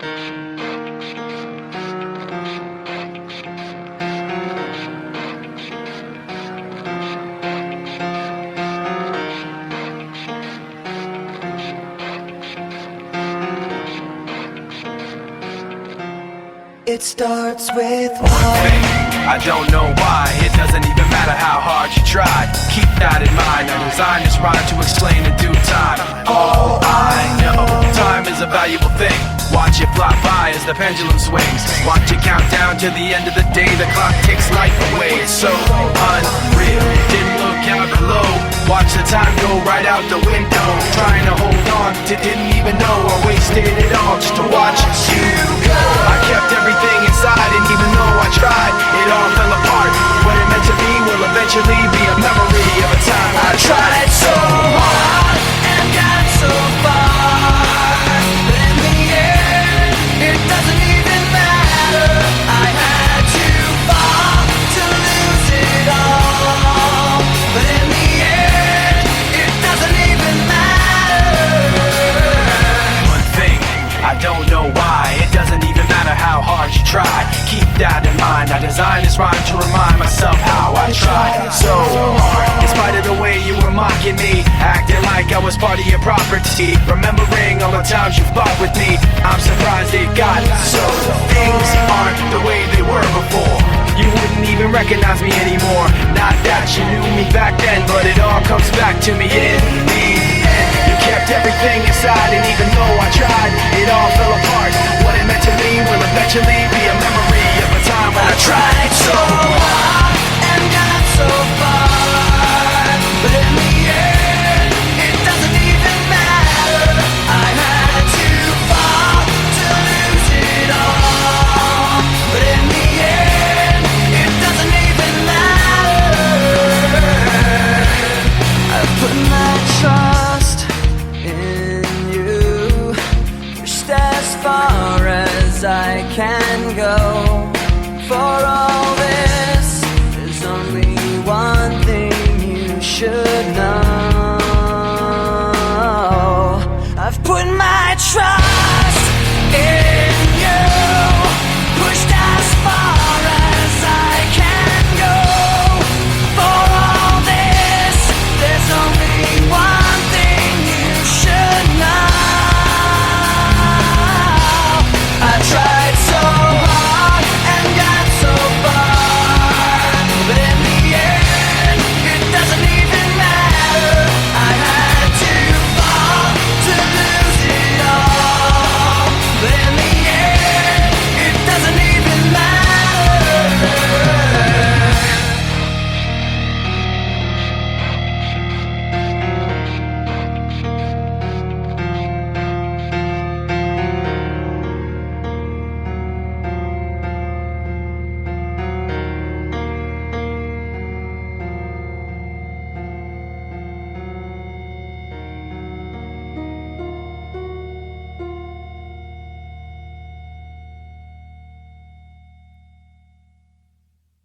It starts with one thing, I don't know why. It doesn't even matter how hard you try. Keep that in mind. I designed this rhyme to explain in due time. All I know, time is a valuable thing. Watch it fly by as the pendulum swings. Watch it count down to the end of the day. The clock takes life away. It's so unreal. Didn't look out below. Watch the time go right out the window. Trying to hold on to didn't even know I wasted it all just to watch you go. I kept everything inside, and even though I tried, it all fell apart. What it meant to be will eventually be a memory of a time I tried so hard and got so far, but in the end, it doesn't even matter. I had to fall to lose it all, but in the end, it doesn't even matter. One thing, I don't know why. It doesn't even matter how hard you try. Keep that in mind. I designed this rhyme to remind myself how I tried so hard. In spite of the way you were mocking me, acting like I was part of your property, remembering all the times you fought with me, I'm surprised it got so. Things aren't the way they were before. You wouldn't even recognize me anymore. Not that you knew me back then, but it all comes back to me in the end. You kept everything inside, and even though I tried, it all fell apart. What it meant to me will eventually be a memory of a time when I tried so hard and got so far, but in the end, it doesn't even matter. I had to fall to lose it all, but in the end, it doesn't even matter. I put my trust in you, pushed as far as I can go for all this.